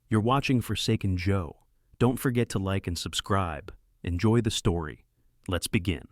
You're watching Forsaken Joe. Don't forget to like and subscribe. Enjoy the story. Let's begin.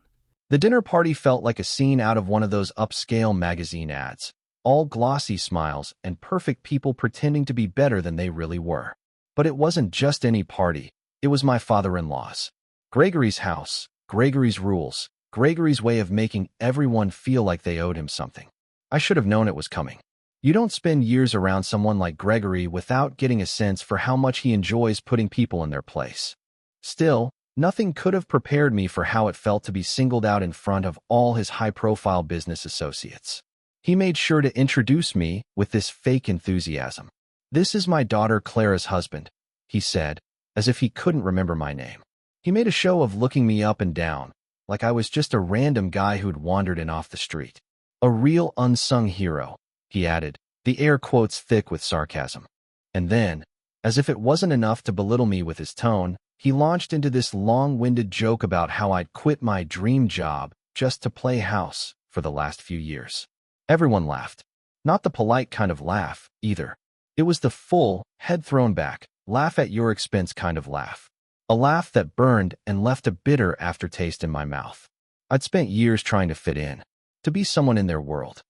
The dinner party felt like a scene out of one of those upscale magazine ads. All glossy smiles and perfect people pretending to be better than they really were. But it wasn't just any party. It was my father-in-law's. Gregory's house, Gregory's rules, Gregory's way of making everyone feel like they owed him something. I should have known it was coming. You don't spend years around someone like Gregory without getting a sense for how much he enjoys putting people in their place. Still, nothing could have prepared me for how it felt to be singled out in front of all his high-profile business associates. He made sure to introduce me with this fake enthusiasm. "This is my daughter Clara's husband," he said, as if he couldn't remember my name. He made a show of looking me up and down, like I was just a random guy who'd wandered in off the street. "A real unsung hero," he added, the air quotes thick with sarcasm. And then, as if it wasn't enough to belittle me with his tone, he launched into this long-winded joke about how I'd quit my dream job just to play house for the last few years. Everyone laughed. Not the polite kind of laugh, either. It was the full, head thrown back, laugh at your expense kind of laugh. A laugh that burned and left a bitter aftertaste in my mouth. I'd spent years trying to fit in, to be someone in their world.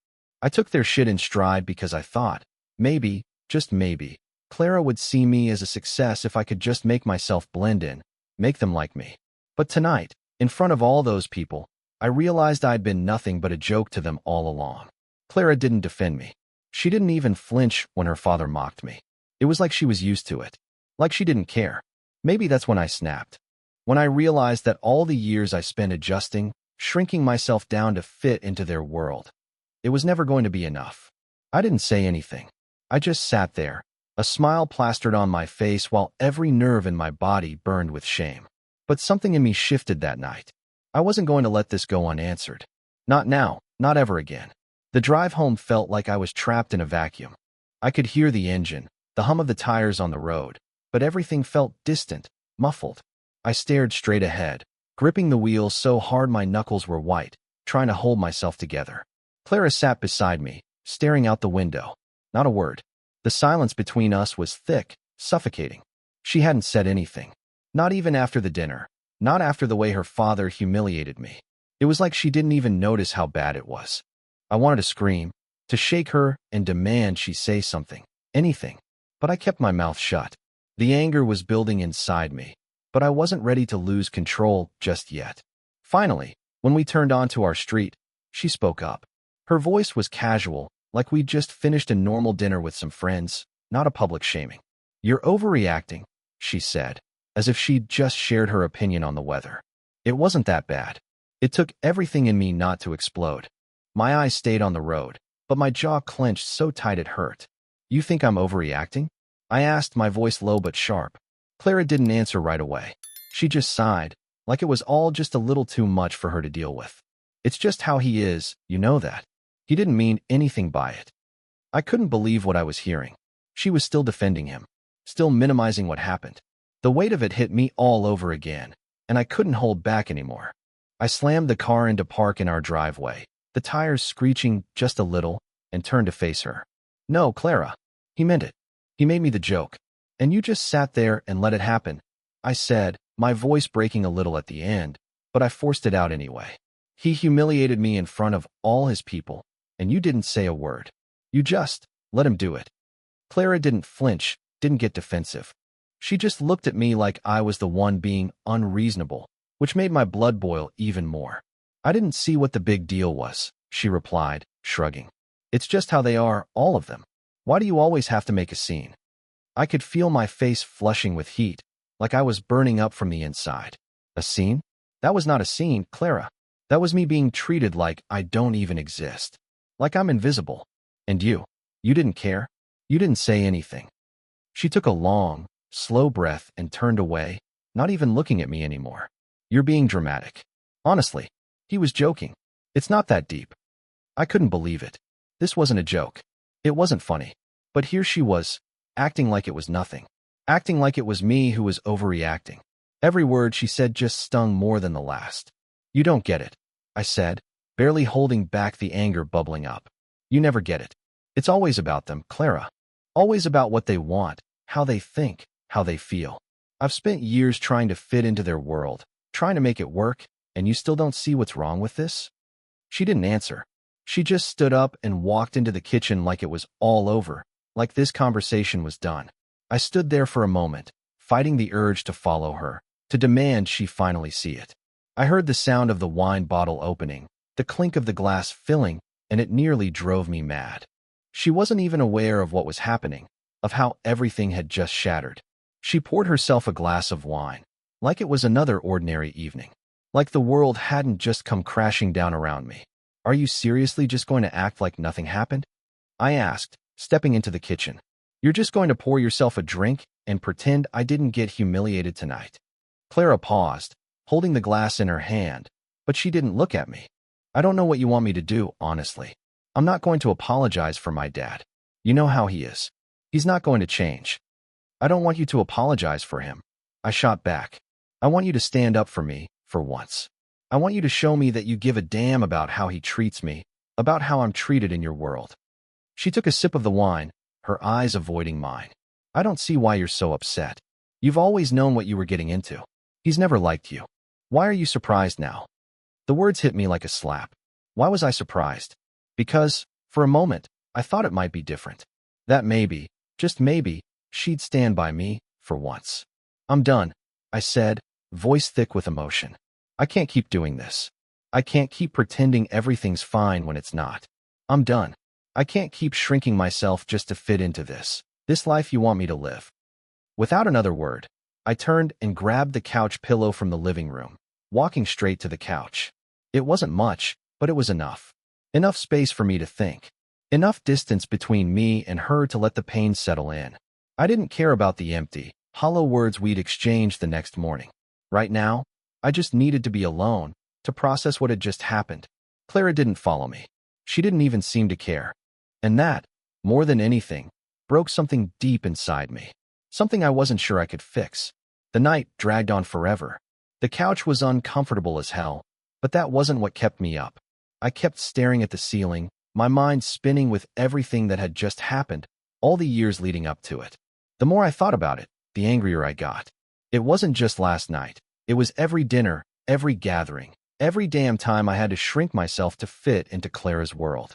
I took their shit in stride because I thought, maybe, just maybe, Clara would see me as a success if I could just make myself blend in, make them like me. But tonight, in front of all those people, I realized I'd been nothing but a joke to them all along. Clara didn't defend me. She didn't even flinch when her father mocked me. It was like she was used to it. Like she didn't care. Maybe that's when I snapped. When I realized that all the years I spent adjusting, shrinking myself down to fit into their world, it was never going to be enough. I didn't say anything. I just sat there, a smile plastered on my face while every nerve in my body burned with shame. But something in me shifted that night. I wasn't going to let this go unanswered. Not now, not ever again. The drive home felt like I was trapped in a vacuum. I could hear the engine, the hum of the tires on the road, but everything felt distant, muffled. I stared straight ahead, gripping the wheel so hard my knuckles were white, trying to hold myself together. Clara sat beside me, staring out the window. Not a word. The silence between us was thick, suffocating. She hadn't said anything. Not even after the dinner. Not after the way her father humiliated me. It was like she didn't even notice how bad it was. I wanted to scream, to shake her and demand she say something, anything. But I kept my mouth shut. The anger was building inside me, but I wasn't ready to lose control just yet. Finally, when we turned onto our street, she spoke up. Her voice was casual, like we'd just finished a normal dinner with some friends, not a public shaming. "You're overreacting," she said, as if she'd just shared her opinion on the weather. It wasn't that bad. It took everything in me not to explode. My eyes stayed on the road, but my jaw clenched so tight it hurt. "You think I'm overreacting?" I asked, my voice low but sharp. Clara didn't answer right away. She just sighed, like it was all just a little too much for her to deal with. "It's just how he is, you know that." He didn't mean anything by it. I couldn't believe what I was hearing. She was still defending him, still minimizing what happened. The weight of it hit me all over again, and I couldn't hold back anymore. I slammed the car into park in our driveway, the tires screeching just a little, and turned to face her. "No, Clara. He meant it. He made me the joke. And you just sat there and let it happen," I said, my voice breaking a little at the end, but I forced it out anyway. "He humiliated me in front of all his people, and you didn't say a word. You just let him do it." Clara didn't flinch, didn't get defensive. She just looked at me like I was the one being unreasonable, which made my blood boil even more. "I didn't see what the big deal was," she replied, shrugging. "It's just how they are, all of them. Why do you always have to make a scene?" I could feel my face flushing with heat, like I was burning up from the inside. "A scene? That was not a scene, Clara. That was me being treated like I don't even exist. Like I'm invisible. And you didn't care? You didn't say anything." She took a long, slow breath and turned away, not even looking at me anymore. "You're being dramatic." Honestly, he was joking. It's not that deep. I couldn't believe it. This wasn't a joke. It wasn't funny. But here she was, acting like it was nothing. Acting like it was me who was overreacting. Every word she said just stung more than the last. "You don't get it," I said, barely holding back the anger bubbling up. "You never get it. It's always about them, Clara. Always about what they want, how they think, how they feel. I've spent years trying to fit into their world, trying to make it work, and you still don't see what's wrong with this? She didn't answer. She just stood up and walked into the kitchen like it was all over, like this conversation was done. I stood there for a moment, fighting the urge to follow her, to demand she finally see it. I heard the sound of the wine bottle opening, the clink of the glass filling, and it nearly drove me mad. She wasn't even aware of what was happening, of how everything had just shattered. She poured herself a glass of wine, like it was another ordinary evening, like the world hadn't just come crashing down around me. Are you seriously just going to act like nothing happened? I asked, stepping into the kitchen. You're just going to pour yourself a drink and pretend I didn't get humiliated tonight? Clara paused, holding the glass in her hand, but she didn't look at me. I don't know what you want me to do, honestly. I'm not going to apologize for my dad. You know how he is. He's not going to change. I don't want you to apologize for him. I shot back. I want you to stand up for me, for once. I want you to show me that you give a damn about how he treats me, about how I'm treated in your world. She took a sip of the wine, her eyes avoiding mine. I don't see why you're so upset. You've always known what you were getting into. He's never liked you. Why are you surprised now? The words hit me like a slap. Why was I surprised? Because, for a moment, I thought it might be different. That maybe, just maybe, she'd stand by me, for once. I'm done, I said, voice thick with emotion. I can't keep doing this. I can't keep pretending everything's fine when it's not. I'm done. I can't keep shrinking myself just to fit into this life you want me to live. Without another word, I turned and grabbed the couch pillow from the living room, walking straight to the couch. It wasn't much, but it was enough. Enough space for me to think. Enough distance between me and her to let the pain settle in. I didn't care about the empty, hollow words we'd exchanged the next morning. Right now, I just needed to be alone, to process what had just happened. Clara didn't follow me. She didn't even seem to care. And that, more than anything, broke something deep inside me. Something I wasn't sure I could fix. The night dragged on forever. The couch was uncomfortable as hell, but that wasn't what kept me up. I kept staring at the ceiling, my mind spinning with everything that had just happened, all the years leading up to it. The more I thought about it, the angrier I got. It wasn't just last night. It was every dinner, every gathering, every damn time I had to shrink myself to fit into Clara's world.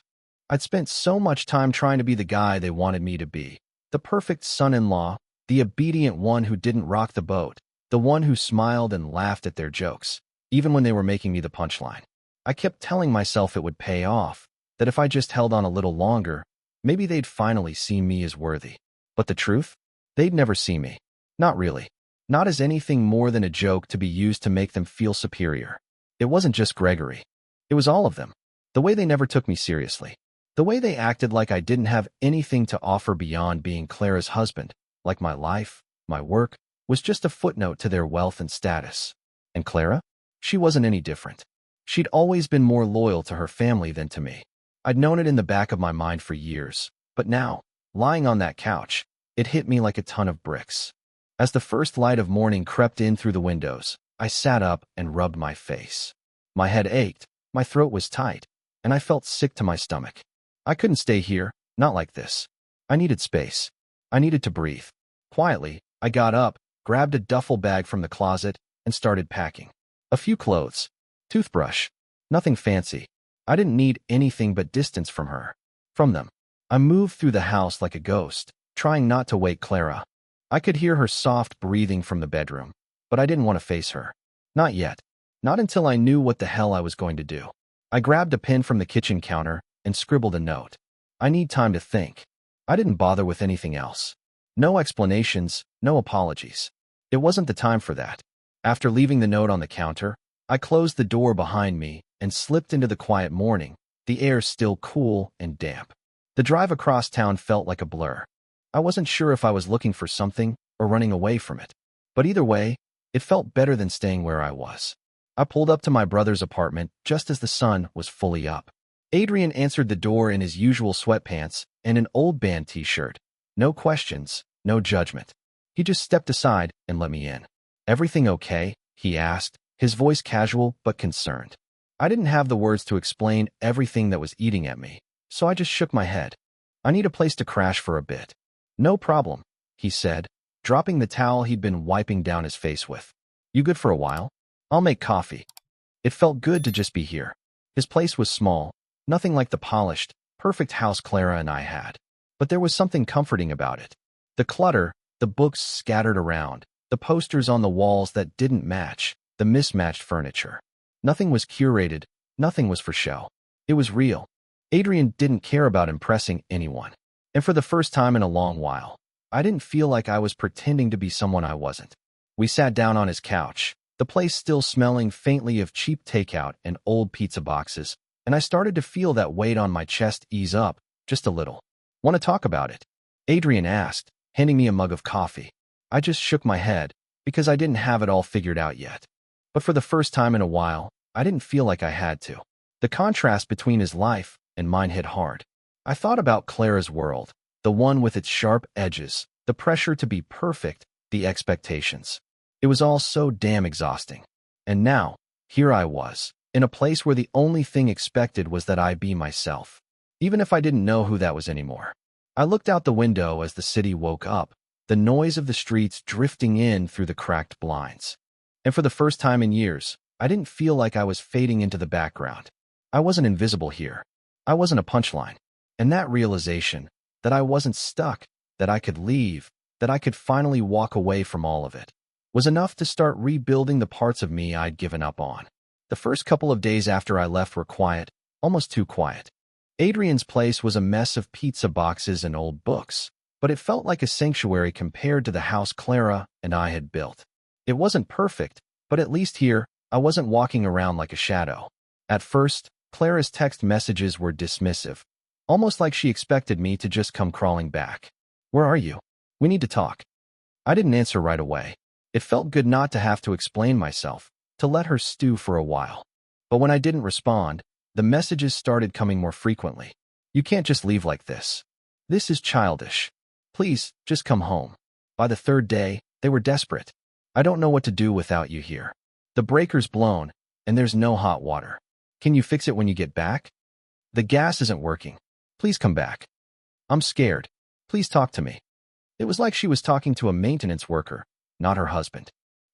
I'd spent so much time trying to be the guy they wanted me to be, the perfect son-in-law, the obedient one who didn't rock the boat, the one who smiled and laughed at their jokes, even when they were making me the punchline. I kept telling myself it would pay off, that if I just held on a little longer, maybe they'd finally see me as worthy. But the truth? They'd never see me. Not really. Not as anything more than a joke to be used to make them feel superior. It wasn't just Gregory. It was all of them. The way they never took me seriously. The way they acted like I didn't have anything to offer beyond being Clara's husband, like my life, my work, was just a footnote to their wealth and status. And Clara? She wasn't any different. She'd always been more loyal to her family than to me. I'd known it in the back of my mind for years, but now, lying on that couch, it hit me like a ton of bricks. As the first light of morning crept in through the windows, I sat up and rubbed my face. My head ached, my throat was tight, and I felt sick to my stomach. I couldn't stay here, not like this. I needed space. I needed to breathe. Quietly, I got up, grabbed a duffel bag from the closet, and started packing. A few clothes, toothbrush, nothing fancy. I didn't need anything but distance from her, from them. I moved through the house like a ghost, trying not to wake Clara. I could hear her soft breathing from the bedroom, but I didn't want to face her. Not yet. Not until I knew what the hell I was going to do. I grabbed a pen from the kitchen counter and scribbled a note. I need time to think. I didn't bother with anything else. No explanations, no apologies. It wasn't the time for that. After leaving the note on the counter, I closed the door behind me and slipped into the quiet morning, the air still cool and damp. The drive across town felt like a blur. I wasn't sure if I was looking for something or running away from it. But either way, it felt better than staying where I was. I pulled up to my brother's apartment just as the sun was fully up. Adrian answered the door in his usual sweatpants and an old band t-shirt. No questions, no judgment. He just stepped aside and let me in. "Everything okay?" he asked, his voice casual but concerned. I didn't have the words to explain everything that was eating at me, so I just shook my head. "I need a place to crash for a bit." "No problem," he said, dropping the towel he'd been wiping down his face with. You good for a while? I'll make coffee. It felt good to just be here. His place was small, nothing like the polished, perfect house Clara and I had. But there was something comforting about it. The clutter, the books scattered around, the posters on the walls that didn't match, the mismatched furniture. Nothing was curated, nothing was for show. It was real. Adrian didn't care about impressing anyone. And for the first time in a long while, I didn't feel like I was pretending to be someone I wasn't. We sat down on his couch, the place still smelling faintly of cheap takeout and old pizza boxes, and I started to feel that weight on my chest ease up, just a little. Want to talk about it? Adrian asked, handing me a mug of coffee. I just shook my head, because I didn't have it all figured out yet. But for the first time in a while, I didn't feel like I had to. The contrast between his life and mine hit hard. I thought about Clara's world, the one with its sharp edges, the pressure to be perfect, the expectations. It was all so damn exhausting. And now, here I was, in a place where the only thing expected was that I be myself, even if I didn't know who that was anymore. I looked out the window as the city woke up, the noise of the streets drifting in through the cracked blinds. And for the first time in years, I didn't feel like I was fading into the background. I wasn't invisible here. I wasn't a punchline. And that realization, that I wasn't stuck, that I could leave, that I could finally walk away from all of it, was enough to start rebuilding the parts of me I'd given up on. The first couple of days after I left were quiet, almost too quiet. Adrian's place was a mess of pizza boxes and old books, but it felt like a sanctuary compared to the house Clara and I had built. It wasn't perfect, but at least here, I wasn't walking around like a shadow. At first, Clara's text messages were dismissive, almost like she expected me to just come crawling back. Where are you? We need to talk. I didn't answer right away. It felt good not to have to explain myself, to let her stew for a while. But when I didn't respond, the messages started coming more frequently. You can't just leave like this. This is childish. Please, just come home. By the third day, they were desperate. I don't know what to do without you here. The breaker's blown, and there's no hot water. Can you fix it when you get back? The gas isn't working. Please come back. I'm scared. Please talk to me. It was like she was talking to a maintenance worker, not her husband.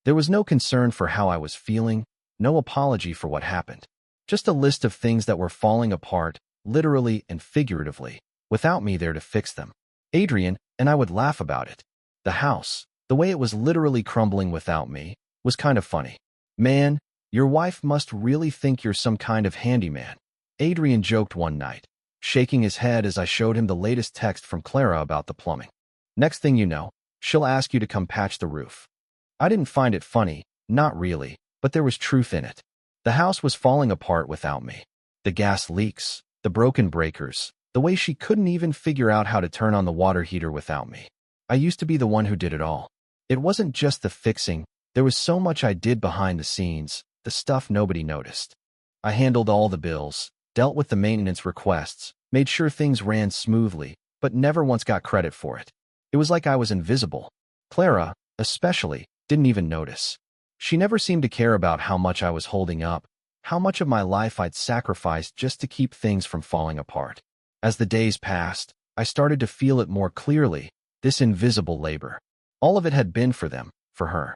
There was no concern for how I was feeling, no apology for what happened. Just a list of things that were falling apart, literally and figuratively, without me there to fix them. Adrian and I would laugh about it. The house, the way it was literally crumbling without me, was kind of funny. Man, your wife must really think you're some kind of handyman, Adrian joked one night, shaking his head as I showed him the latest text from Clara about the plumbing. Next thing you know, she'll ask you to come patch the roof. I didn't find it funny, not really, but there was truth in it. The house was falling apart without me. The gas leaks, the broken breakers, the way she couldn't even figure out how to turn on the water heater without me. I used to be the one who did it all. It wasn't just the fixing, there was so much I did behind the scenes, the stuff nobody noticed. I handled all the bills, dealt with the maintenance requests, made sure things ran smoothly, but never once got credit for it. It was like I was invisible. Clara, especially, didn't even notice. She never seemed to care about how much I was holding up, how much of my life I'd sacrificed just to keep things from falling apart. As the days passed, I started to feel it more clearly, this invisible labor. All of it had been for them, for her.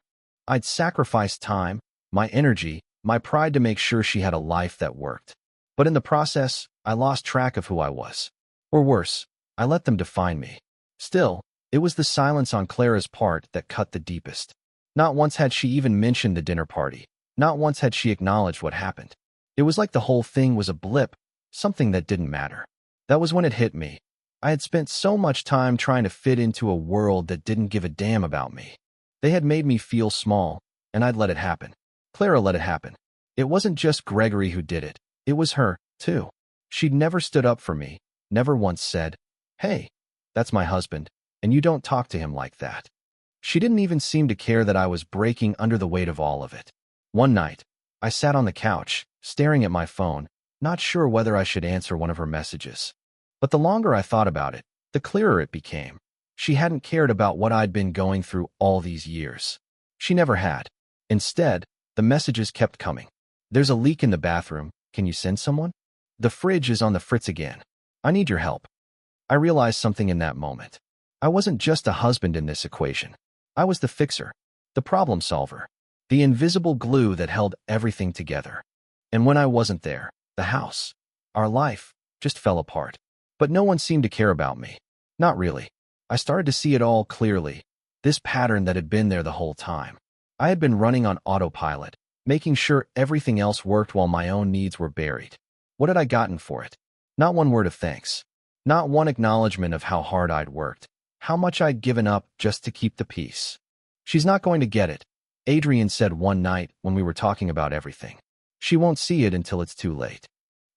I'd sacrificed time, my energy, my pride to make sure she had a life that worked. But in the process, I lost track of who I was. Or worse, I let them define me. Still, it was the silence on Clara's part that cut the deepest. Not once had she even mentioned the dinner party. Not once had she acknowledged what happened. It was like the whole thing was a blip, something that didn't matter. That was when it hit me. I had spent so much time trying to fit into a world that didn't give a damn about me. They had made me feel small, and I'd let it happen. Clara let it happen. It wasn't just Gregory who did it. It was her, too. She'd never stood up for me, never once said, "Hey, that's my husband, and you don't talk to him like that." She didn't even seem to care that I was breaking under the weight of all of it. One night, I sat on the couch, staring at my phone, not sure whether I should answer one of her messages. But the longer I thought about it, the clearer it became. She hadn't cared about what I'd been going through all these years. She never had. Instead, the messages kept coming. "There's a leak in the bathroom. Can you send someone? The fridge is on the fritz again. I need your help." I realized something in that moment. I wasn't just a husband in this equation. I was the fixer, the problem solver, the invisible glue that held everything together. And when I wasn't there, the house, our life, just fell apart. But no one seemed to care about me. Not really. I started to see it all clearly, this pattern that had been there the whole time. I had been running on autopilot, making sure everything else worked while my own needs were buried. What had I gotten for it? Not one word of thanks. Not one acknowledgement of how hard I'd worked, how much I'd given up just to keep the peace. She's not going to get it, Adrian said one night when we were talking about everything. She won't see it until it's too late.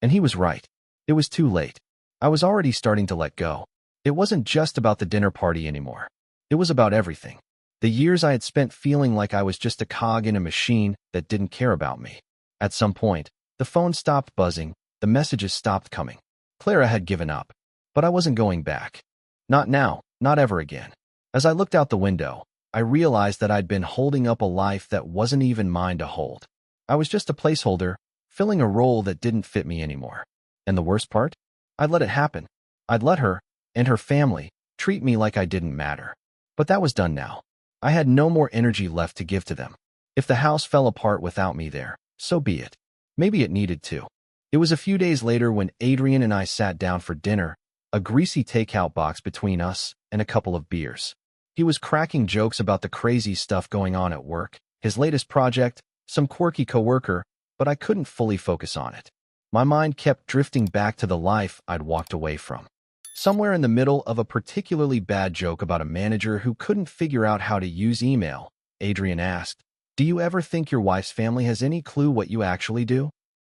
And he was right. It was too late. I was already starting to let go. It wasn't just about the dinner party anymore. It was about everything. The years I had spent feeling like I was just a cog in a machine that didn't care about me. At some point, the phone stopped buzzing, the messages stopped coming. Clara had given up. But I wasn't going back. Not now, not ever again. As I looked out the window, I realized that I'd been holding up a life that wasn't even mine to hold. I was just a placeholder, filling a role that didn't fit me anymore. And the worst part? I'd let it happen. I'd let her, and her family, treat me like I didn't matter. But that was done now. I had no more energy left to give to them. If the house fell apart without me there, so be it. Maybe it needed to. It was a few days later when Adrian and I sat down for dinner, a greasy takeout box between us and a couple of beers. He was cracking jokes about the crazy stuff going on at work, his latest project, some quirky coworker, but I couldn't fully focus on it. My mind kept drifting back to the life I'd walked away from. Somewhere in the middle of a particularly bad joke about a manager who couldn't figure out how to use email, Adrian asked, "Do you ever think your wife's family has any clue what you actually do?"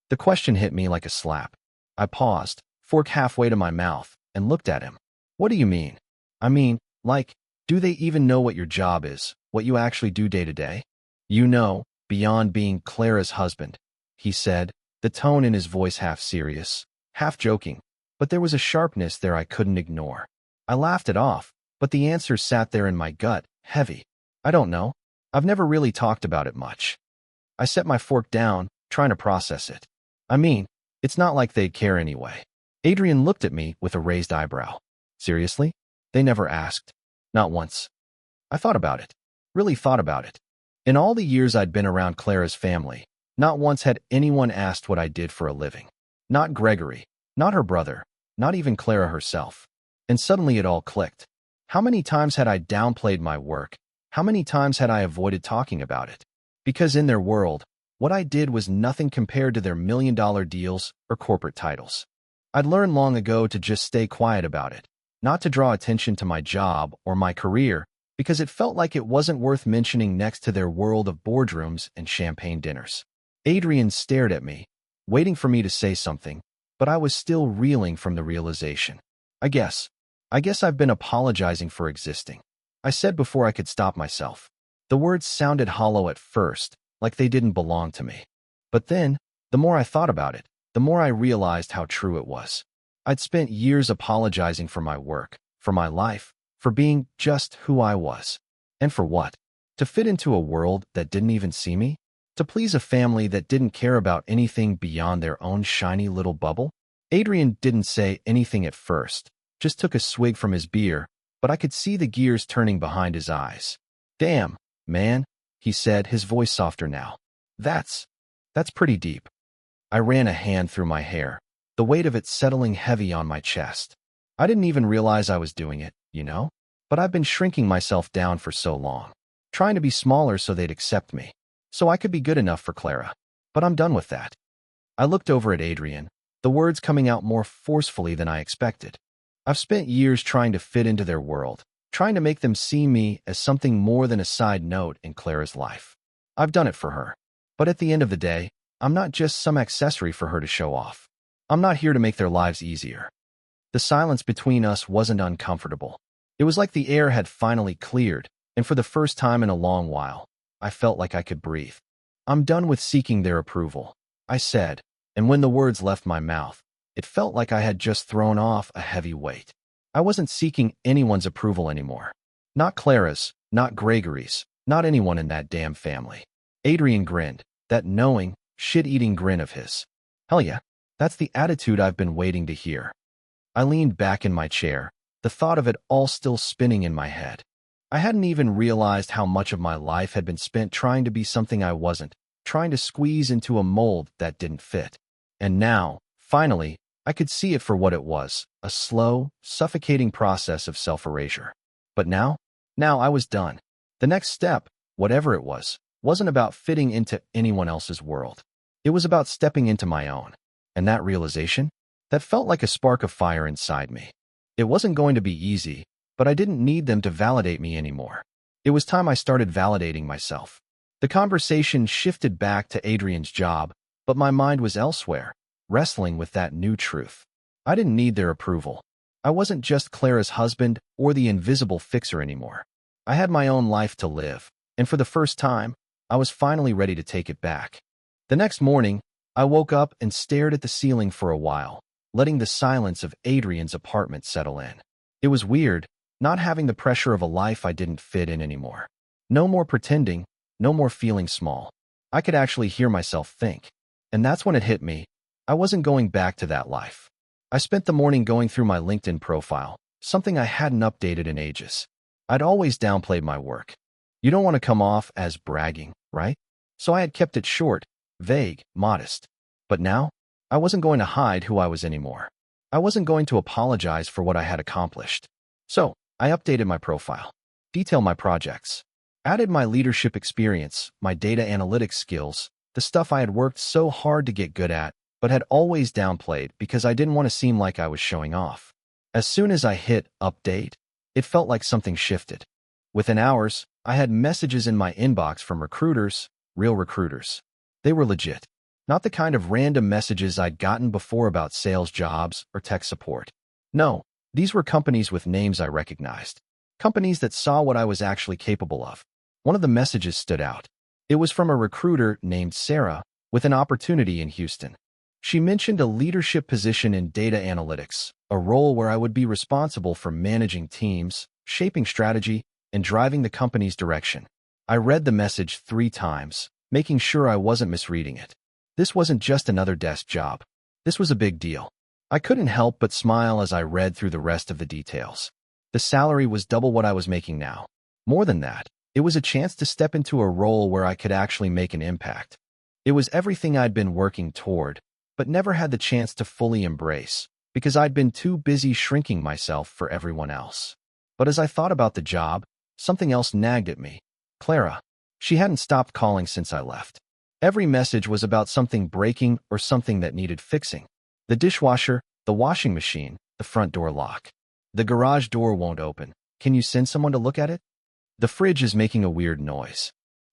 The question hit me like a slap. I paused, fork halfway to my mouth, and looked at him. "What do you mean?" "I mean, like, do they even know what your job is, what you actually do day to day?" "You know, beyond being Clara's husband," he said, the tone in his voice half serious, half joking, but there was a sharpness there I couldn't ignore. I laughed it off, but the answer sat there in my gut, heavy. "I don't know. I've never really talked about it much." I set my fork down, trying to process it. "I mean, it's not like they'd care anyway." Adrian looked at me with a raised eyebrow. "Seriously? They never asked?" "Not once." I thought about it. Really thought about it. In all the years I'd been around Clara's family, not once had anyone asked what I did for a living. Not Gregory, not her brother, not even Clara herself. And suddenly it all clicked. How many times had I downplayed my work? How many times had I avoided talking about it? Because in their world, what I did was nothing compared to their million-dollar deals or corporate titles. I'd learned long ago to just stay quiet about it, not to draw attention to my job or my career, because it felt like it wasn't worth mentioning next to their world of boardrooms and champagne dinners. Adrian stared at me, waiting for me to say something, but I was still reeling from the realization. I guess I've been apologizing for existing," I said before I could stop myself. The words sounded hollow at first, like they didn't belong to me. But then, the more I thought about it, the more I realized how true it was. I'd spent years apologizing for my work, for my life, for being just who I was. And for what? To fit into a world that didn't even see me? To please a family that didn't care about anything beyond their own shiny little bubble? Adrian didn't say anything at first, just took a swig from his beer, but I could see the gears turning behind his eyes. "Damn, man," he said, his voice softer now. That's pretty deep." I ran a hand through my hair, the weight of it settling heavy on my chest. I didn't even realize I was doing it, you know? But I've been shrinking myself down for so long, trying to be smaller so they'd accept me, so I could be good enough for Clara. But I'm done with that. I looked over at Adrian, the words coming out more forcefully than I expected. I've spent years trying to fit into their world, trying to make them see me as something more than a side note in Clara's life. I've done it for her. But at the end of the day, I'm not just some accessory for her to show off. I'm not here to make their lives easier. The silence between us wasn't uncomfortable. It was like the air had finally cleared, and for the first time in a long while, I felt like I could breathe. "I'm done with seeking their approval," I said, and when the words left my mouth, it felt like I had just thrown off a heavy weight. I wasn't seeking anyone's approval anymore. Not Clara's, not Gregory's, not anyone in that damn family. Adrian grinned, that knowing, shit-eating grin of his. "Hell yeah, that's the attitude I've been waiting to hear." I leaned back in my chair, the thought of it all still spinning in my head. I hadn't even realized how much of my life had been spent trying to be something I wasn't, trying to squeeze into a mold that didn't fit. And now, finally, I could see it for what it was, a slow, suffocating process of self-erasure. But now I was done. The next step, whatever it was, wasn't about fitting into anyone else's world. It was about stepping into my own. And that realization? That felt like a spark of fire inside me. It wasn't going to be easy, but I didn't need them to validate me anymore. It was time I started validating myself. The conversation shifted back to Adrian's job, but my mind was elsewhere, wrestling with that new truth. I didn't need their approval. I wasn't just Clara's husband or the invisible fixer anymore. I had my own life to live, and for the first time, I was finally ready to take it back. The next morning, I woke up and stared at the ceiling for a while, letting the silence of Adrian's apartment settle in. It was weird, not having the pressure of a life I didn't fit in anymore. No more pretending, no more feeling small. I could actually hear myself think. And that's when it hit me. I wasn't going back to that life. I spent the morning going through my LinkedIn profile, something I hadn't updated in ages. I'd always downplayed my work. You don't want to come off as bragging, right? So I had kept it short, vague, modest. But now, I wasn't going to hide who I was anymore. I wasn't going to apologize for what I had accomplished. So, I updated my profile, detailed my projects, added my leadership experience, my data analytics skills, the stuff I had worked so hard to get good at, but had always downplayed because I didn't want to seem like I was showing off. As soon as I hit update, it felt like something shifted. Within hours, I had messages in my inbox from recruiters, real recruiters. They were legit. Not the kind of random messages I'd gotten before about sales jobs or tech support. No, these were companies with names I recognized. Companies that saw what I was actually capable of. One of the messages stood out. It was from a recruiter named Sarah with an opportunity in Houston. She mentioned a leadership position in data analytics, a role where I would be responsible for managing teams, shaping strategy, and driving the company's direction. I read the message 3 times, making sure I wasn't misreading it. This wasn't just another desk job. This was a big deal. I couldn't help but smile as I read through the rest of the details. The salary was double what I was making now. More than that, it was a chance to step into a role where I could actually make an impact. It was everything I'd been working toward, but never had the chance to fully embrace, because I'd been too busy shrinking myself for everyone else. But as I thought about the job, something else nagged at me. Clara. She hadn't stopped calling since I left. Every message was about something breaking or something that needed fixing. The dishwasher, the washing machine, the front door lock. The garage door won't open. Can you send someone to look at it? The fridge is making a weird noise.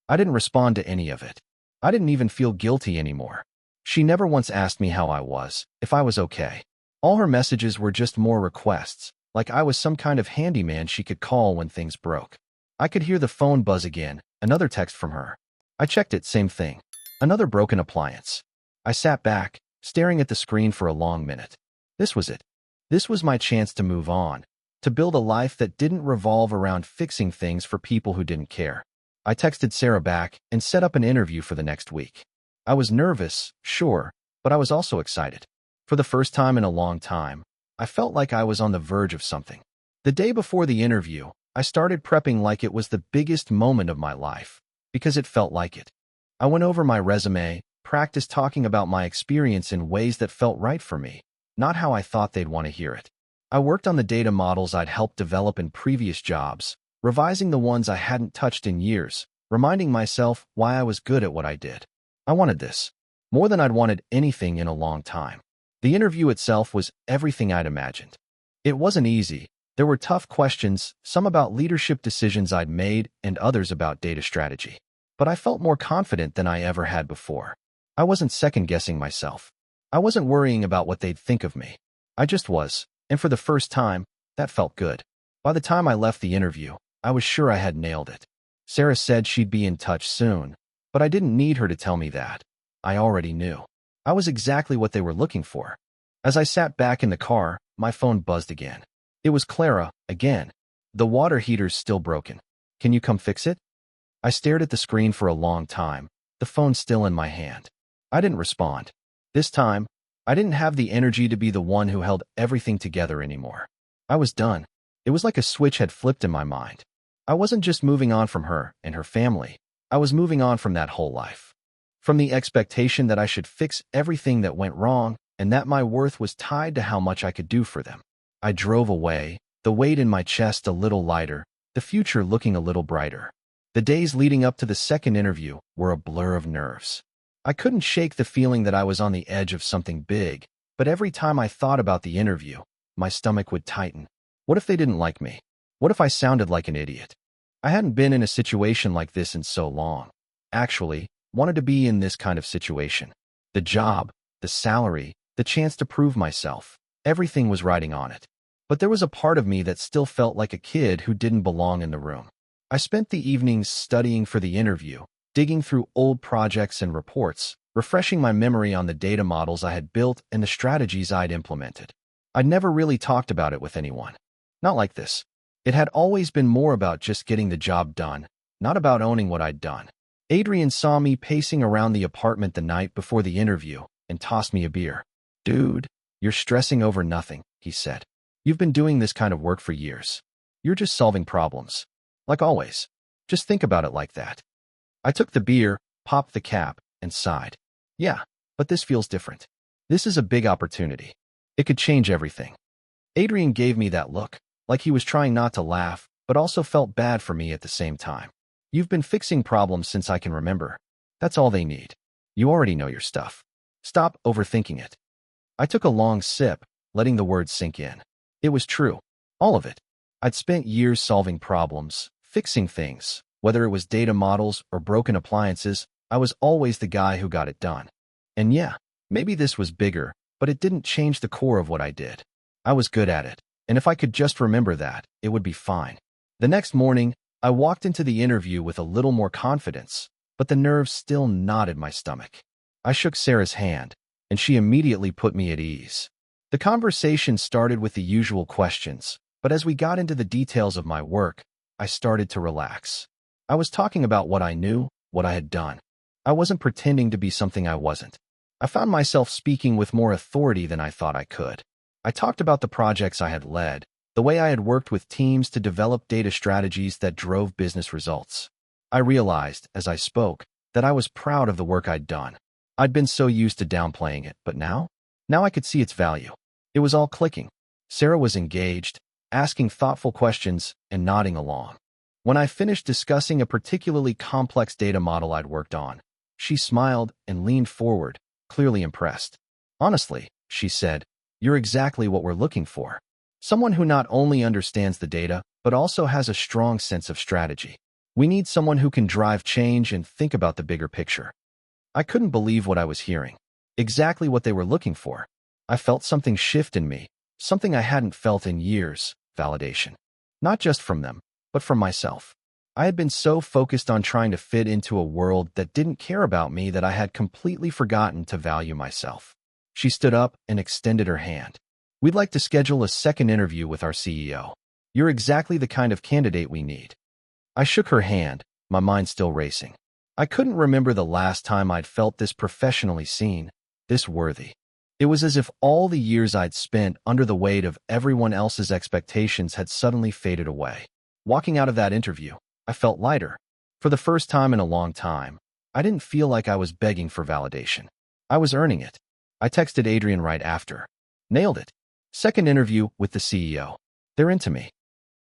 I didn't respond to any of it. I didn't even feel guilty anymore. She never once asked me how I was, if I was okay. All her messages were just more requests, like I was some kind of handyman she could call when things broke. I could hear the phone buzz again, another text from her. I checked it, same thing. Another broken appliance. I sat back, staring at the screen for a long minute. This was it. This was my chance to move on, to build a life that didn't revolve around fixing things for people who didn't care. I texted Sarah back and set up an interview for the next week. I was nervous, sure, but I was also excited. For the first time in a long time, I felt like I was on the verge of something. The day before the interview, I started prepping like it was the biggest moment of my life, because it felt like it. I went over my resume, practiced talking about my experience in ways that felt right for me, not how I thought they'd want to hear it. I worked on the data models I'd helped develop in previous jobs, revising the ones I hadn't touched in years, reminding myself why I was good at what I did. I wanted this, more than I'd wanted anything in a long time. The interview itself was everything I'd imagined. It wasn't easy. There were tough questions, some about leadership decisions I'd made and others about data strategy. But I felt more confident than I ever had before. I wasn't second-guessing myself. I wasn't worrying about what they'd think of me. I just was, and for the first time, that felt good. By the time I left the interview, I was sure I had nailed it. Sarah said she'd be in touch soon, but I didn't need her to tell me that. I already knew. I was exactly what they were looking for. As I sat back in the car, my phone buzzed again. It was Clara, again. The water heater's still broken. Can you come fix it? I stared at the screen for a long time, the phone still in my hand. I didn't respond. This time, I didn't have the energy to be the one who held everything together anymore. I was done. It was like a switch had flipped in my mind. I wasn't just moving on from her and her family. I was moving on from that whole life. From the expectation that I should fix everything that went wrong and that my worth was tied to how much I could do for them. I drove away, the weight in my chest a little lighter, the future looking a little brighter. The days leading up to the second interview were a blur of nerves. I couldn't shake the feeling that I was on the edge of something big, but every time I thought about the interview, my stomach would tighten. What if they didn't like me? What if I sounded like an idiot? I hadn't been in a situation like this in so long. Actually, wanted to be in this kind of situation. The job, the salary, the chance to prove myself. Everything was riding on it. But there was a part of me that still felt like a kid who didn't belong in the room. I spent the evenings studying for the interview, digging through old projects and reports, refreshing my memory on the data models I had built and the strategies I'd implemented. I'd never really talked about it with anyone. Not like this. It had always been more about just getting the job done, not about owning what I'd done. Adrian saw me pacing around the apartment the night before the interview and tossed me a beer. "Dude, you're stressing over nothing," he said. "You've been doing this kind of work for years. You're just solving problems. Like always. Just think about it like that." I took the beer, popped the cap, and sighed. Yeah, but this feels different. This is a big opportunity. It could change everything. Adrian gave me that look, like he was trying not to laugh, but also felt bad for me at the same time. "You've been fixing problems since I can remember. That's all they need. You already know your stuff. Stop overthinking it." I took a long sip, letting the words sink in. It was true. All of it. I'd spent years solving problems, fixing things. Whether it was data models or broken appliances, I was always the guy who got it done. And yeah, maybe this was bigger, but it didn't change the core of what I did. I was good at it, and if I could just remember that, it would be fine. The next morning, I walked into the interview with a little more confidence, but the nerves still knotted my stomach. I shook Sarah's hand, and she immediately put me at ease. The conversation started with the usual questions, but as we got into the details of my work, I started to relax. I was talking about what I knew, what I had done. I wasn't pretending to be something I wasn't. I found myself speaking with more authority than I thought I could. I talked about the projects I had led, the way I had worked with teams to develop data strategies that drove business results. I realized, as I spoke, that I was proud of the work I'd done. I'd been so used to downplaying it, but now I could see its value. It was all clicking. Sarah was engaged, asking thoughtful questions and nodding along. When I finished discussing a particularly complex data model I'd worked on, she smiled and leaned forward, clearly impressed. "Honestly," she said, "you're exactly what we're looking for. Someone who not only understands the data, but also has a strong sense of strategy. We need someone who can drive change and think about the bigger picture." I couldn't believe what I was hearing. Exactly what they were looking for. I felt something shift in me, something I hadn't felt in years, validation. Not just from them, but from myself. I had been so focused on trying to fit into a world that didn't care about me that I had completely forgotten to value myself. She stood up and extended her hand. "We'd like to schedule a second interview with our CEO. You're exactly the kind of candidate we need." I shook her hand, my mind still racing. I couldn't remember the last time I'd felt this professionally seen, this worthy. It was as if all the years I'd spent under the weight of everyone else's expectations had suddenly faded away. Walking out of that interview, I felt lighter. For the first time in a long time, I didn't feel like I was begging for validation. I was earning it. I texted Adrian right after. "Nailed it. Second interview with the CEO. They're into me."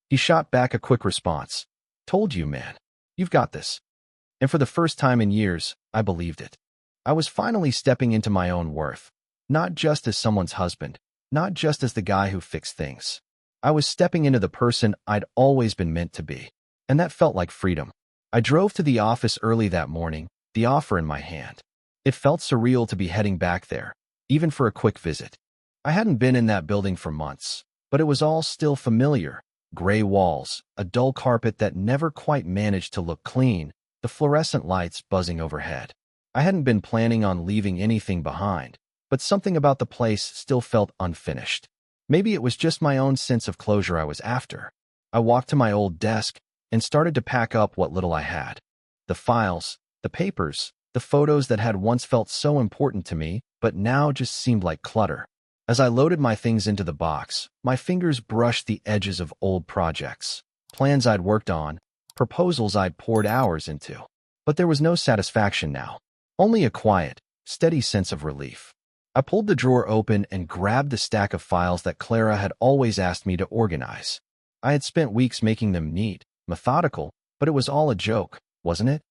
He shot back a quick response. "Told you, man. You've got this." And for the first time in years, I believed it. I was finally stepping into my own worth. Not just as someone's husband, not just as the guy who fixed things. I was stepping into the person I'd always been meant to be. And that felt like freedom. I drove to the office early that morning, the offer in my hand. It felt surreal to be heading back there, even for a quick visit. I hadn't been in that building for months, but it was all still familiar. Gray walls, a dull carpet that never quite managed to look clean, the fluorescent lights buzzing overhead. I hadn't been planning on leaving anything behind, but something about the place still felt unfinished. Maybe it was just my own sense of closure I was after. I walked to my old desk and started to pack up what little I had. The files, the papers, the photos that had once felt so important to me, but now just seemed like clutter. As I loaded my things into the box, my fingers brushed the edges of old projects, plans I'd worked on, proposals I'd poured hours into. But there was no satisfaction now, only a quiet, steady sense of relief. I pulled the drawer open and grabbed the stack of files that Clara had always asked me to organize. I had spent weeks making them neat, methodical, but it was all a joke, wasn't it?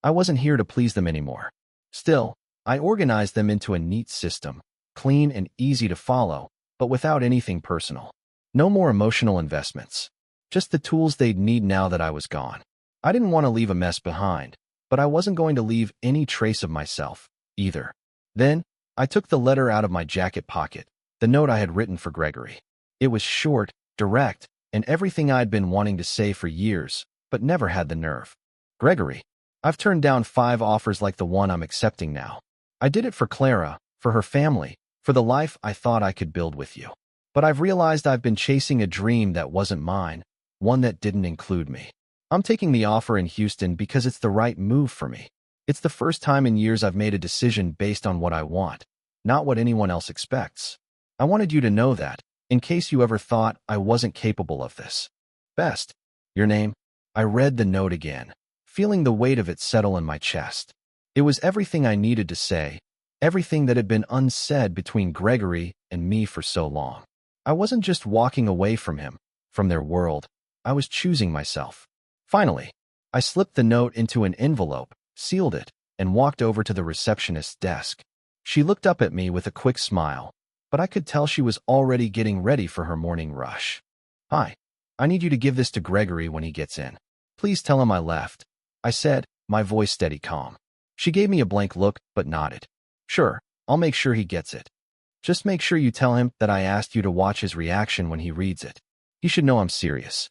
I wasn't here to please them anymore. Still, I organized them into a neat system, clean and easy to follow, but without anything personal. No more emotional investments. Just the tools they'd need now that I was gone. I didn't want to leave a mess behind, but I wasn't going to leave any trace of myself, either. Then, I took the letter out of my jacket pocket, the note I had written for Gregory. It was short, direct, and everything I'd been wanting to say for years, but never had the nerve. Gregory, I've turned down 5 offers like the one I'm accepting now. I did it for Clara, for her family, for the life I thought I could build with you. But I've realized I've been chasing a dream that wasn't mine, one that didn't include me. I'm taking the offer in Houston because it's the right move for me. It's the first time in years I've made a decision based on what I want, not what anyone else expects. I wanted you to know that, in case you ever thought I wasn't capable of this. Best. Your name? I read the note again, feeling the weight of it settle in my chest. It was everything I needed to say, everything that had been unsaid between Gregory and me for so long. I wasn't just walking away from him, from their world. I was choosing myself. Finally, I slipped the note into an envelope, sealed it, and walked over to the receptionist's desk. She looked up at me with a quick smile, but I could tell she was already getting ready for her morning rush. Hi, I need you to give this to Gregory when he gets in. Please tell him I left, I said, my voice steady calm. She gave me a blank look, but nodded. Sure, I'll make sure he gets it. Just make sure you tell him that I asked you to watch his reaction when he reads it. He should know I'm serious.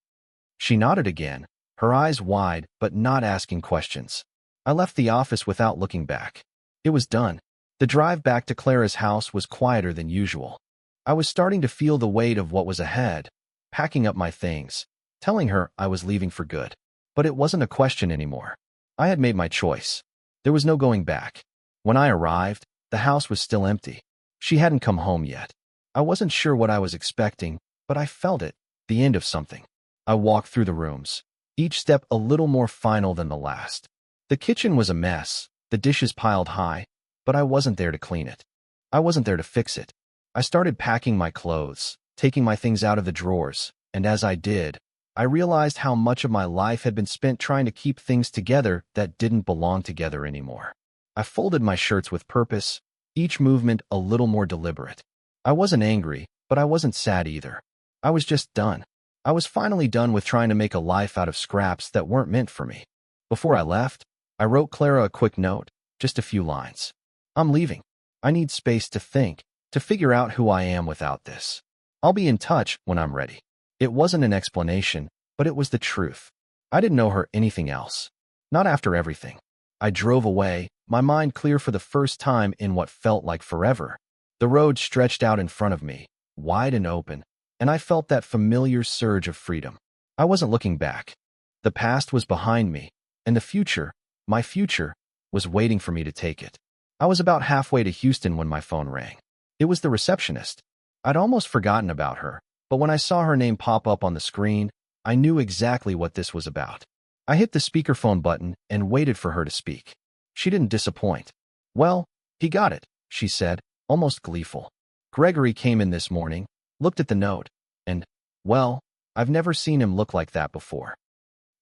She nodded again, her eyes wide but not asking questions. I left the office without looking back. It was done. The drive back to Clara's house was quieter than usual. I was starting to feel the weight of what was ahead, packing up my things, telling her I was leaving for good. But it wasn't a question anymore. I had made my choice. There was no going back. When I arrived, the house was still empty. She hadn't come home yet. I wasn't sure what I was expecting, but I felt it, the end of something. I walked through the rooms, each step a little more final than the last. The kitchen was a mess, the dishes piled high, but I wasn't there to clean it. I wasn't there to fix it. I started packing my clothes, taking my things out of the drawers, and as I did, I realized how much of my life had been spent trying to keep things together that didn't belong together anymore. I folded my shirts with purpose, each movement a little more deliberate. I wasn't angry, but I wasn't sad either. I was just done. I was finally done with trying to make a life out of scraps that weren't meant for me. Before I left, I wrote Clara a quick note, just a few lines. I'm leaving. I need space to think, to figure out who I am without this. I'll be in touch when I'm ready. It wasn't an explanation, but it was the truth. I didn't owe her anything else. Not after everything. I drove away, my mind clear for the first time in what felt like forever. The road stretched out in front of me, wide and open, and I felt that familiar surge of freedom. I wasn't looking back. The past was behind me, and the future, my future, was waiting for me to take it. I was about halfway to Houston when my phone rang. It was the receptionist. I'd almost forgotten about her, but when I saw her name pop up on the screen, I knew exactly what this was about. I hit the speakerphone button and waited for her to speak. She didn't disappoint. Well, he got it, she said, almost gleeful. Gregory came in this morning, looked at the note, and, well, I've never seen him look like that before.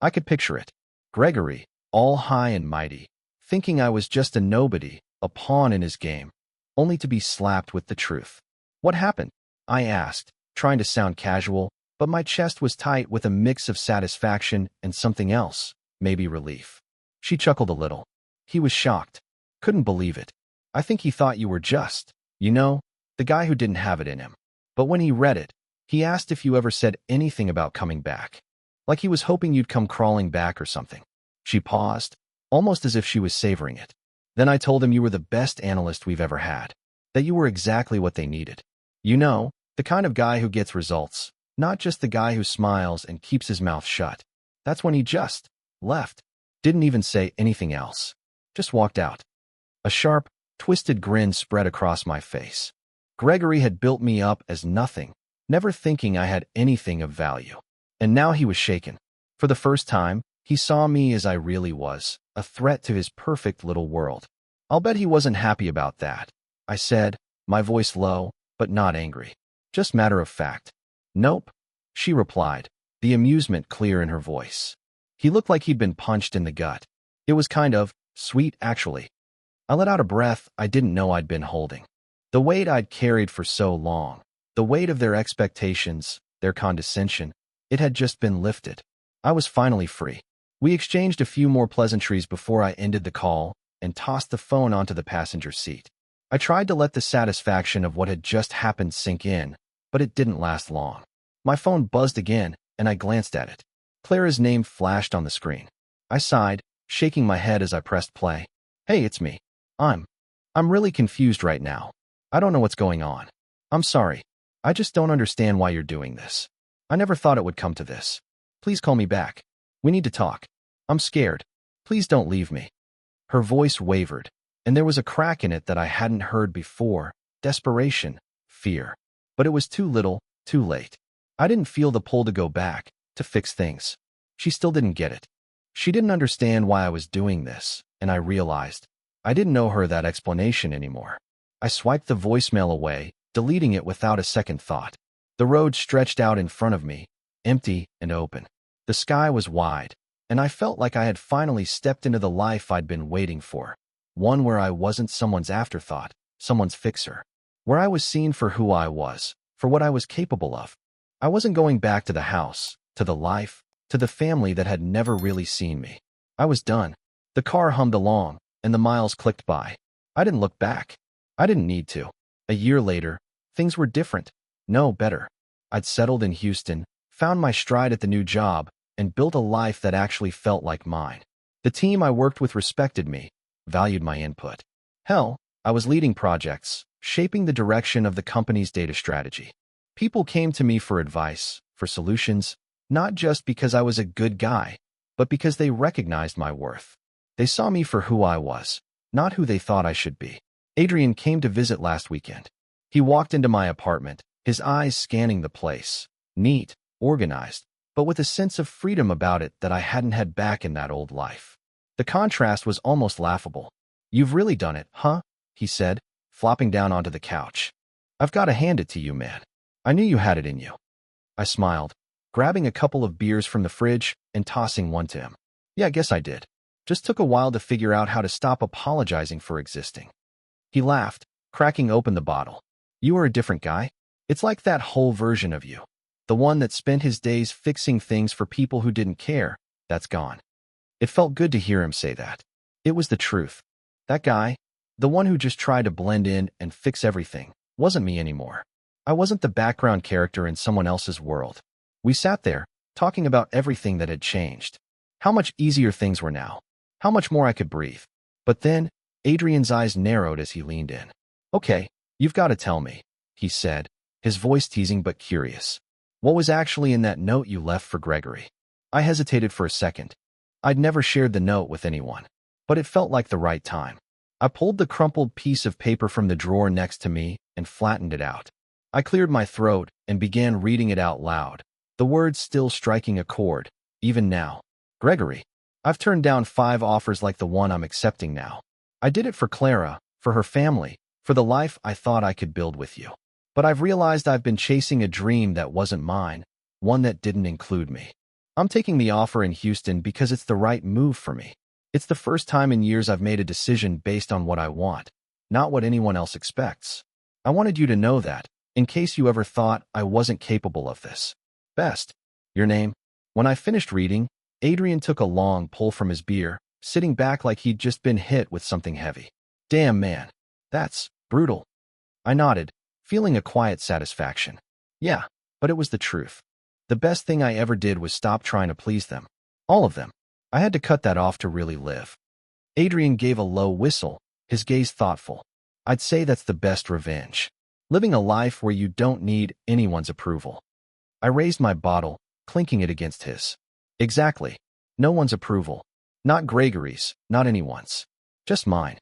I could picture it. Gregory, all high and mighty, thinking I was just a nobody, a pawn in his game, only to be slapped with the truth. What happened? I asked, trying to sound casual, but my chest was tight with a mix of satisfaction and something else, maybe relief. She chuckled a little. He was shocked. Couldn't believe it. I think he thought you were just, the guy who didn't have it in him. But when he read it, he asked if you ever said anything about coming back. Like he was hoping you'd come crawling back or something. She paused, almost as if she was savoring it. Then I told him you were the best analyst we've ever had. That you were exactly what they needed. The kind of guy who gets results, not just the guy who smiles and keeps his mouth shut. That's when he just left. Didn't even say anything else. Just walked out. A sharp, twisted grin spread across my face. Gregory had built me up as nothing, never thinking I had anything of value. And now he was shaken. For the first time, he saw me as I really was, a threat to his perfect little world. I'll bet he wasn't happy about that, I said, my voice low, but not angry. Just matter of fact. Nope, she replied, the amusement clear in her voice. He looked like he'd been punched in the gut. It was kind of sweet, actually. I let out a breath I didn't know I'd been holding. The weight I'd carried for so long, the weight of their expectations, their condescension, it had just been lifted. I was finally free. We exchanged a few more pleasantries before I ended the call and tossed the phone onto the passenger seat. I tried to let the satisfaction of what had just happened sink in, but it didn't last long. My phone buzzed again, and I glanced at it. Clara's name flashed on the screen. I sighed, shaking my head as I pressed play. Hey, it's me. I'm really confused right now. I don't know what's going on. I'm sorry. I just don't understand why you're doing this. I never thought it would come to this. Please call me back. We need to talk. I'm scared. Please don't leave me. Her voice wavered, and there was a crack in it that I hadn't heard before. Desperation, fear. But it was too little, too late. I didn't feel the pull to go back, to fix things. She still didn't get it. She didn't understand why I was doing this, and I realized I didn't owe her that explanation anymore. I swiped the voicemail away, deleting it without a second thought. The road stretched out in front of me, empty and open. The sky was wide, and I felt like I had finally stepped into the life I'd been waiting for. One where I wasn't someone's afterthought, someone's fixer. Where I was seen for who I was, for what I was capable of. I wasn't going back to the house, to the life, to the family that had never really seen me. I was done. The car hummed along, and the miles clicked by. I didn't look back. I didn't need to. A year later, things were different. No, better. I'd settled in Houston, found my stride at the new job, and built a life that actually felt like mine. The team I worked with respected me, valued my input. Hell, I was leading projects, shaping the direction of the company's data strategy. People came to me for advice, for solutions, not just because I was a good guy, but because they recognized my worth. They saw me for who I was, not who they thought I should be. Adrian came to visit last weekend. He walked into my apartment, his eyes scanning the place. Neat, organized, but with a sense of freedom about it that I hadn't had back in that old life. The contrast was almost laughable. You've really done it, huh? He said, flopping down onto the couch. I've got to hand it to you, man. I knew you had it in you. I smiled, grabbing a couple of beers from the fridge and tossing one to him. Yeah, I guess I did. Just took a while to figure out how to stop apologizing for existing. He laughed, cracking open the bottle. You are a different guy. It's like that whole version of you. The one that spent his days fixing things for people who didn't care, that's gone. It felt good to hear him say that. It was the truth. That guy, the one who just tried to blend in and fix everything, wasn't me anymore. I wasn't the background character in someone else's world. We sat there, talking about everything that had changed. How much easier things were now. How much more I could breathe. But then, Adrian's eyes narrowed as he leaned in. Okay, you've got to tell me, he said, his voice teasing but curious. What was actually in that note you left for Gregory? I hesitated for a second. I'd never shared the note with anyone, but it felt like the right time. I pulled the crumpled piece of paper from the drawer next to me and flattened it out. I cleared my throat and began reading it out loud, the words still striking a chord, even now. Gregory, I've turned down 5 offers like the one I'm accepting now. I did it for Clara, for her family, for the life I thought I could build with you. But I've realized I've been chasing a dream that wasn't mine, one that didn't include me. I'm taking the offer in Houston because it's the right move for me. It's the first time in years I've made a decision based on what I want, not what anyone else expects. I wanted you to know that, in case you ever thought I wasn't capable of this. Best. Your name? When I finished reading, Adrian took a long pull from his beer, sitting back like he'd just been hit with something heavy. Damn, man. That's brutal. I nodded, feeling a quiet satisfaction. Yeah, but it was the truth. The best thing I ever did was stop trying to please them. All of them. I had to cut that off to really live. Adrian gave a low whistle, his gaze thoughtful. I'd say that's the best revenge. Living a life where you don't need anyone's approval. I raised my bottle, clinking it against his. Exactly. No one's approval. Not Gregory's, not anyone's. Just mine.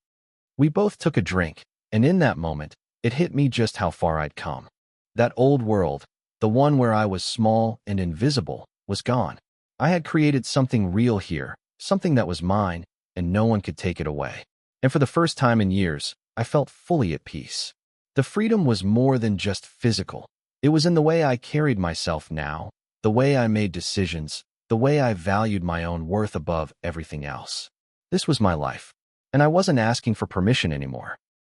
We both took a drink, and in that moment, It hit me just how far I'd come. That old world, the one where I was small and invisible, was gone. I had created something real here, something that was mine, and no one could take it away. And for the first time in years, I felt fully at peace. The freedom was more than just physical. It was in the way I carried myself now, the way I made decisions, the way I valued my own worth above everything else. This was my life, and I wasn't asking for permission anymore.